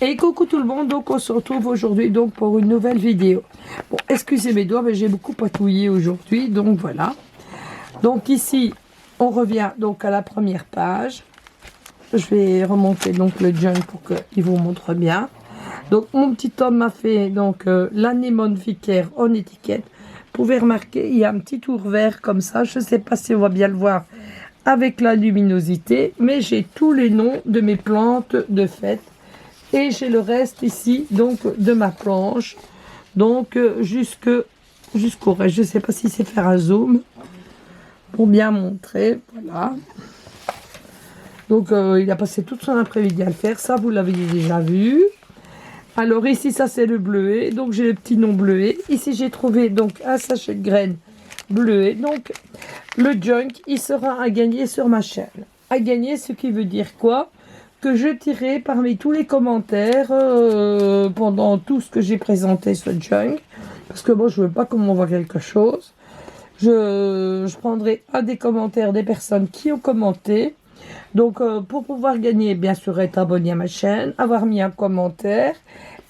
Et coucou tout le monde, donc on se retrouve aujourd'hui donc pour une nouvelle vidéo. Bon, excusez mes doigts, mais j'ai beaucoup patouillé aujourd'hui, donc voilà. Donc ici, on revient donc à la première page. Je vais remonter donc le junk pour qu'il vous montre bien. Donc mon petit homme m'a fait donc l'anémone vicaire en étiquette. Vous pouvez remarquer, il y a un petit tour vert comme ça. Je ne sais pas si on va bien le voir avec la luminosité, mais j'ai tous les noms de mes plantes de fête. Et j'ai le reste ici, donc, de ma planche. Donc, jusqu'au reste. Je ne sais pas si c'est faire un zoom. Pour bien montrer. Voilà. Donc, il a passé toute son après-midi à le faire. Ça, vous l'avez déjà vu. Alors, ici, ça, c'est le bleuet. Donc, j'ai le petit nom bleuet. Ici, j'ai trouvé, donc, un sachet de graines bleuet. Donc, le junk, il sera à gagner sur ma chaîne. À gagner, ce qui veut dire quoi ? Que je tirerai parmi tous les commentaires pendant tout ce que j'ai présenté ce junk, parce que moi je veux pas qu'on m'envoie quelque chose. Je prendrai un des commentaires des personnes qui ont commenté. Donc pour pouvoir gagner, bien sûr, être abonné à ma chaîne, avoir mis un commentaire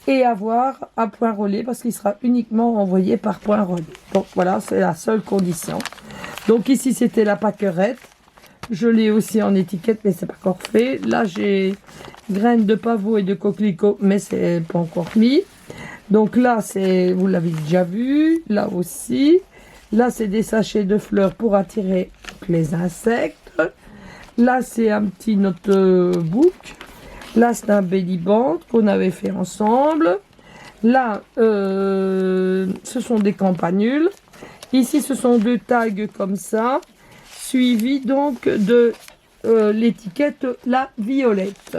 et avoir un point relais, parce qu'il sera uniquement envoyé par point relais. Donc voilà, c'est la seule condition. Donc ici c'était la pâquerette. Je l'ai aussi en étiquette, mais c'est pas encore fait. Là, j'ai graines de pavot et de coquelicot, mais c'est pas encore mis. Donc là, c'est, vous l'avez déjà vu. Là aussi. Là, c'est des sachets de fleurs pour attirer les insectes. Là, c'est un petit notebook. Là, c'est un belly band qu'on avait fait ensemble. Là, ce sont des campanules. Ici, ce sont deux tags comme ça. Suivi donc de l'étiquette la violette.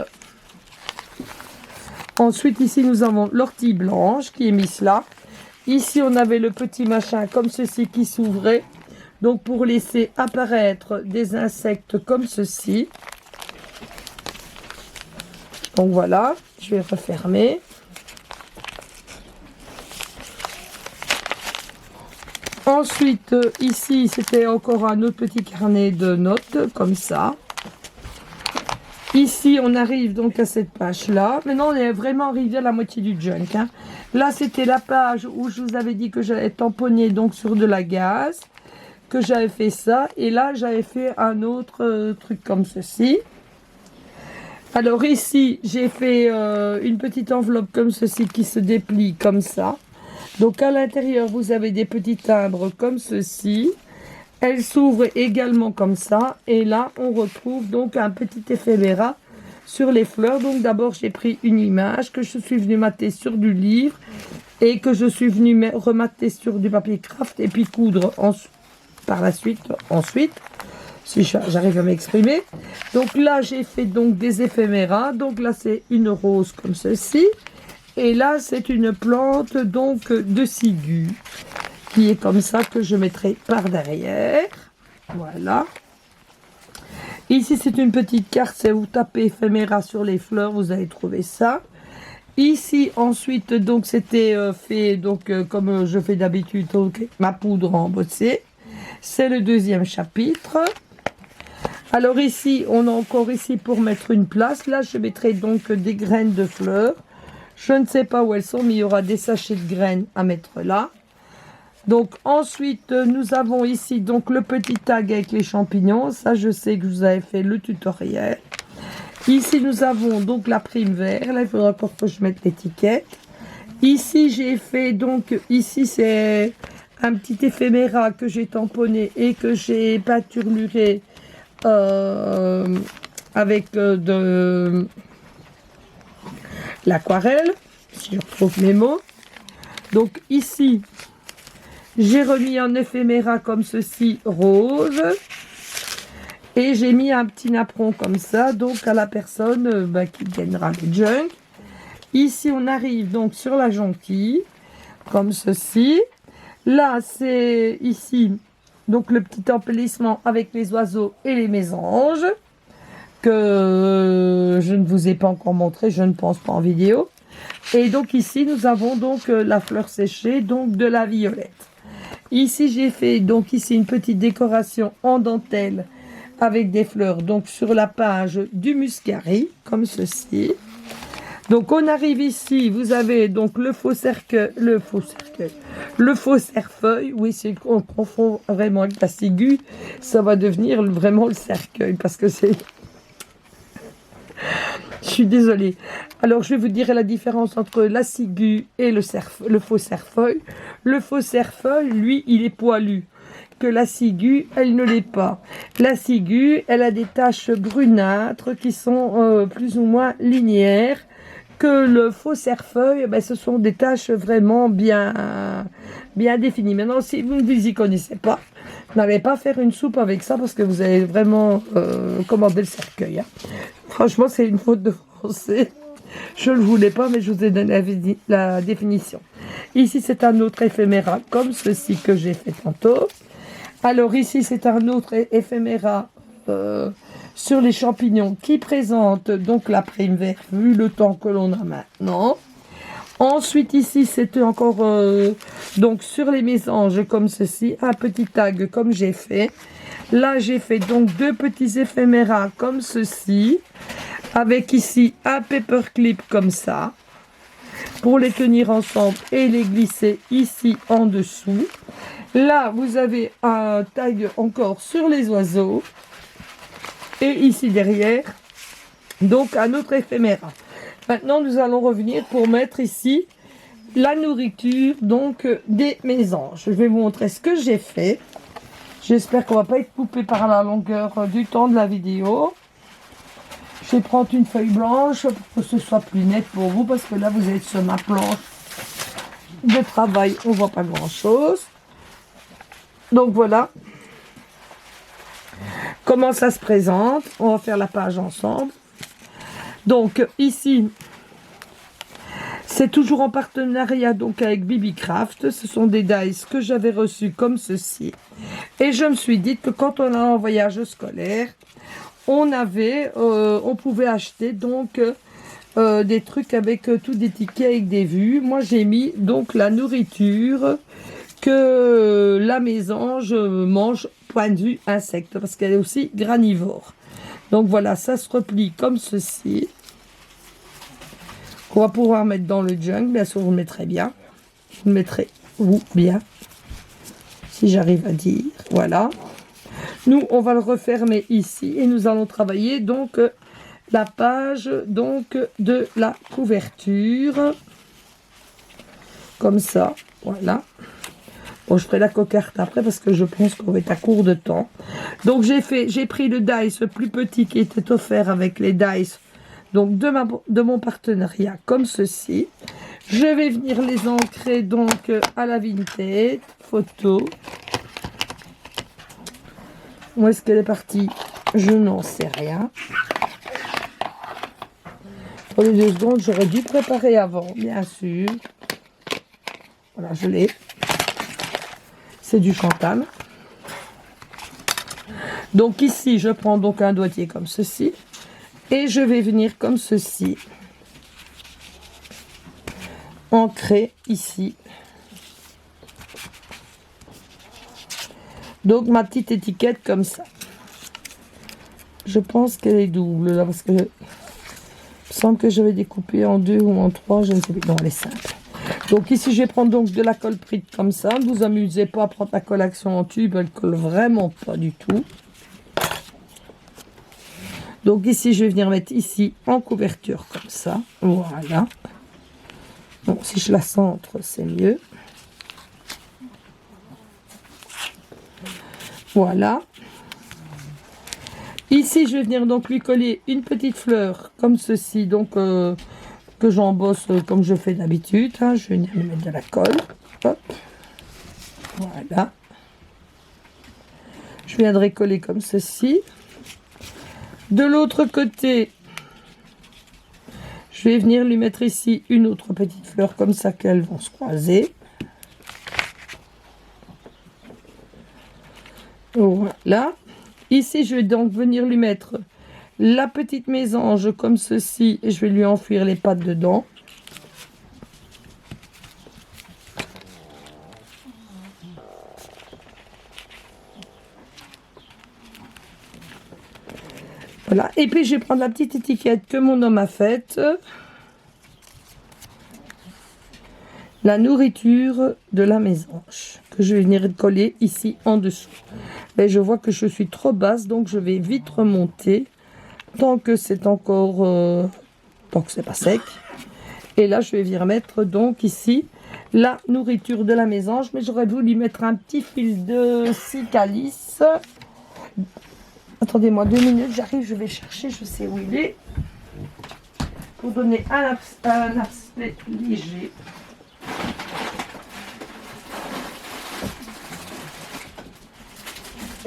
Ensuite ici nous avons l'ortie blanche qui est mise là. Ici on avait le petit machin comme ceci qui s'ouvrait. Donc pour laisser apparaître des insectes comme ceci. Donc voilà, je vais refermer. Ensuite, ici, c'était encore un autre petit carnet de notes, comme ça. Ici, on arrive donc à cette page-là. Maintenant, on est vraiment arrivé à la moitié du junk. Hein. Là, c'était la page où je vous avais dit que j'allais tamponner donc sur de la gaze, que j'avais fait ça. Et là, j'avais fait un autre truc comme ceci. Alors ici, j'ai fait une petite enveloppe comme ceci qui se déplie comme ça. Donc à l'intérieur, vous avez des petits timbres comme ceci. Elle s'ouvre également comme ça. Et là, on retrouve donc un petit éphéméra sur les fleurs. Donc d'abord, j'ai pris une image que je suis venue mater sur du livre. Et que je suis venue remater sur du papier craft. Et puis coudre par la suite, ensuite. Si j'arrive à m'exprimer. Donc là, j'ai fait donc des éphéméras. Donc là, c'est une rose comme ceci. Et là, c'est une plante donc de ciguë qui est comme ça que je mettrai par derrière. Voilà. Ici, c'est une petite carte. C'est vous tapez éphéméra sur les fleurs, vous allez trouver ça. Ici, ensuite, donc c'était fait donc comme je fais d'habitude, donc ma poudre embossée. C'est le deuxième chapitre. Alors ici, on a encore ici pour mettre une place. Là, je mettrai donc des graines de fleurs. Je ne sais pas où elles sont, mais il y aura des sachets de graines à mettre là. Donc ensuite, nous avons ici donc le petit tag avec les champignons. Ça, je sais que je vous avais fait le tutoriel. Ici, nous avons donc la prime vert. Là, il faudra encore que je mette l'étiquette. Ici, j'ai fait donc, ici, c'est un petit éphéméra que j'ai tamponné et que j'ai peinturluré avec de l'aquarelle, si je retrouve mes mots. Donc ici, j'ai remis un éphéméra comme ceci, rose. Et j'ai mis un petit napperon comme ça, donc à la personne qui gagnera le junk. Ici, on arrive donc sur la jonquille, comme ceci. Là, c'est ici, donc le petit embellissement avec les oiseaux et les mésanges. Que je ne vous ai pas encore montré, je ne pense pas en vidéo. Et donc ici, nous avons donc la fleur séchée, donc de la violette. Ici, j'ai fait donc ici une petite décoration en dentelle avec des fleurs, donc sur la page du muscari, comme ceci. Donc on arrive ici, vous avez donc le faux cercueil, le faux cerfeuil. Oui, c'est on confond vraiment avec la ciguë, ça va devenir vraiment le cercueil parce que c'est... Je suis désolée. Alors je vais vous dire la différence entre la ciguë et le faux cerfeuil. Le faux cerfeuil, lui, il est poilu. Que la ciguë, elle ne l'est pas. La ciguë, elle a des taches brunâtres qui sont plus ou moins linéaires. Que le faux cerfeuil, ben, ce sont des taches vraiment bien définies. Maintenant, si vous ne vous y connaissez pas, n'allez pas faire une soupe avec ça parce que vous allez vraiment commander le cercueil. Hein. Franchement, c'est une faute de français. Je ne le voulais pas, mais je vous ai donné la définition. Ici, c'est un autre éphéméra comme ceci que j'ai fait tantôt. Alors ici, c'est un autre éphéméra sur les champignons qui présente donc la prime verte vu le temps que l'on a maintenant. Ensuite ici, c'était encore donc sur les mésanges comme ceci, un petit tag comme j'ai fait. Là, j'ai fait donc deux petits éphéméras comme ceci, avec ici un paperclip comme ça, pour les tenir ensemble et les glisser ici en dessous. Là, vous avez un tag encore sur les oiseaux. Et ici derrière, donc un autre éphéméra. Maintenant, nous allons revenir pour mettre ici la nourriture donc des mésanges. Je vais vous montrer ce que j'ai fait. J'espère qu'on ne va pas être coupé par la longueur du temps de la vidéo. Je vais prendre une feuille blanche pour que ce soit plus net pour vous, parce que là, vous êtes sur ma planche de travail. On ne voit pas grand-chose. Donc voilà comment ça se présente. On va faire la page ensemble. Donc ici, c'est toujours en partenariat donc avec BB-Craft. Ce sont des dies que j'avais reçus comme ceci. Et je me suis dit que quand on est en voyage scolaire, on pouvait acheter donc des trucs avec tout des tickets avec des vues. Moi, j'ai mis donc la nourriture que la mésange mange point de vue insecte, parce qu'elle est aussi granivore. Donc voilà, ça se replie comme ceci. On va pouvoir mettre dans le junk, bien sûr, vous le mettrez bien. Vous le mettrez, vous, bien. Si j'arrive à dire, voilà. Nous, on va le refermer ici et nous allons travailler donc la page donc de la couverture. Comme ça, voilà. Bon, je ferai la coquarte après parce que je pense qu'on va être à court de temps. Donc, j'ai pris le dice plus petit qui était offert avec les dice donc de mon partenariat comme ceci. Je vais venir les ancrer donc à la Vinted photo. Où est-ce qu'elle est partie? Je n'en sais rien. Pour les 2 secondes, j'aurais dû préparer avant, bien sûr. Voilà, je l'ai. C'est du Chantal. Donc ici, je prends donc un doigtier comme ceci. Et je vais venir comme ceci. Ancrer ici. Donc ma petite étiquette comme ça. Je pense qu'elle est double là parce que il me semble que j'avais découpé en 2 ou en 3, je ne sais plus. Non, elle est simple. Donc ici je vais prendre donc de la colle prite comme ça. Ne vous amusez pas à prendre la colle action en tube, elle colle vraiment pas du tout. Donc ici je vais venir mettre ici en couverture comme ça. Voilà. Bon, si je la centre, c'est mieux. Voilà. Ici, je vais venir donc lui coller une petite fleur comme ceci, donc que j'embosse comme je fais d'habitude. Hein. Je vais venir lui mettre de la colle. Hop. Voilà. Je viendrai coller comme ceci. De l'autre côté, je vais venir lui mettre ici une autre petite fleur comme ça qu'elles vont se croiser. Voilà. Ici, je vais donc venir lui mettre la petite mésange comme ceci et je vais lui enfouir les pattes dedans. Voilà. Et puis, je vais prendre la petite étiquette que mon homme a faite. la nourriture de la mésange que je vais venir coller ici en dessous. Mais je vois que je suis trop basse, donc je vais vite remonter tant que c'est encore tant que c'est pas sec. Et là je vais venir mettre donc ici la nourriture de la mésange, mais j'aurais voulu mettre un petit fil de cicalis. Attendez-moi 2 minutes, j'arrive, je vais chercher, je sais où il est, pour donner un aspect léger.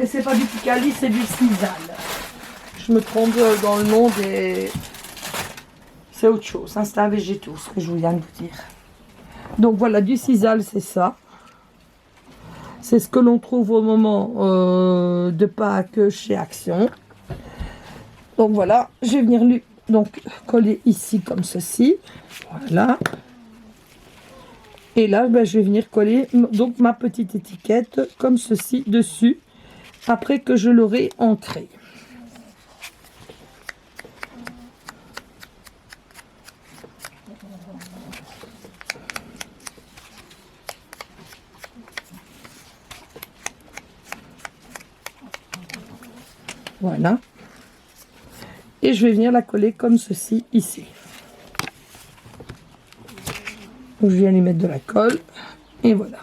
Et c'est pas du cicalis, c'est du sisal. Je me trompe dans le nom des... C'est autre chose, hein, c'est un végétaux, ce que je viens de vous dire. Donc voilà, du sisal, c'est ça. C'est ce que l'on trouve au moment de Pâques chez Action. Donc voilà, je vais venir lui donc coller ici comme ceci. Voilà. Et là, ben, je vais venir coller donc ma petite étiquette comme ceci dessus, après que je l'aurai ancrée. Voilà. Et je vais venir la coller comme ceci ici. Donc, je viens lui mettre de la colle. Et voilà.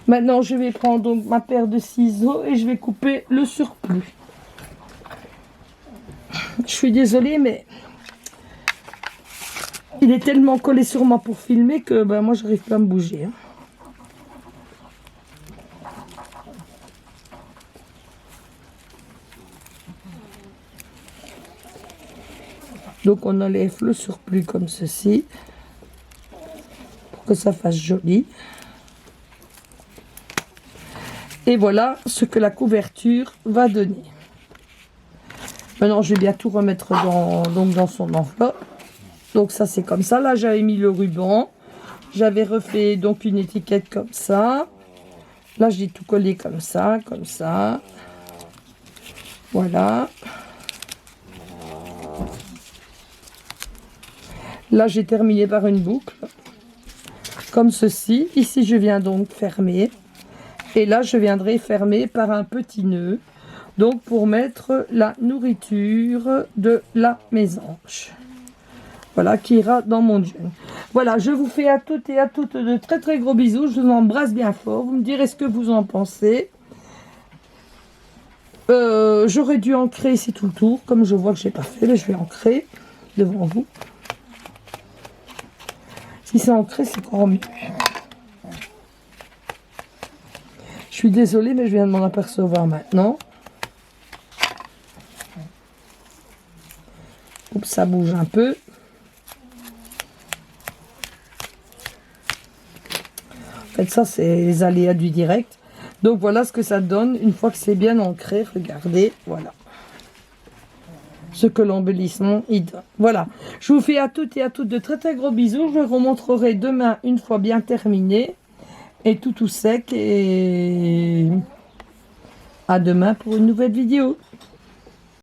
Maintenant, je vais prendre donc ma paire de ciseaux et je vais couper le surplus. Je suis désolée, mais il est tellement collé sur moi pour filmer que ben, moi, je n'arrive pas à me bouger. Hein. Donc on enlève le surplus comme ceci, pour que ça fasse joli. Et voilà ce que la couverture va donner. Maintenant je vais bien tout remettre dans son enveloppe. Donc ça c'est comme ça, là j'avais mis le ruban. J'avais refait donc une étiquette comme ça. Là j'ai tout collé comme ça, comme ça. Voilà. Là, j'ai terminé par une boucle, comme ceci. Ici, je viens donc fermer. Et là, je viendrai fermer par un petit nœud, donc pour mettre la nourriture de la mésange. Voilà, qui ira dans mon jean. Voilà, je vous fais à toutes et à toutes de très très gros bisous. Je vous embrasse bien fort. Vous me direz ce que vous en pensez. J'aurais dû ancrer ici tout le tour, comme je vois que j'ai pas fait. Mais je vais ancrer devant vous. Si c'est ancré, c'est encore mieux. Je suis désolée, mais je viens de m'en apercevoir maintenant. Oups, ça bouge un peu. En fait, ça, c'est les aléas du direct. Donc, voilà ce que ça donne une fois que c'est bien ancré. Regardez, voilà. Ce que l'embellissement il donne. Voilà, je vous fais à toutes et à toutes de très très gros bisous. Je vous remontrerai demain une fois bien terminé et tout sec. Et à demain pour une nouvelle vidéo.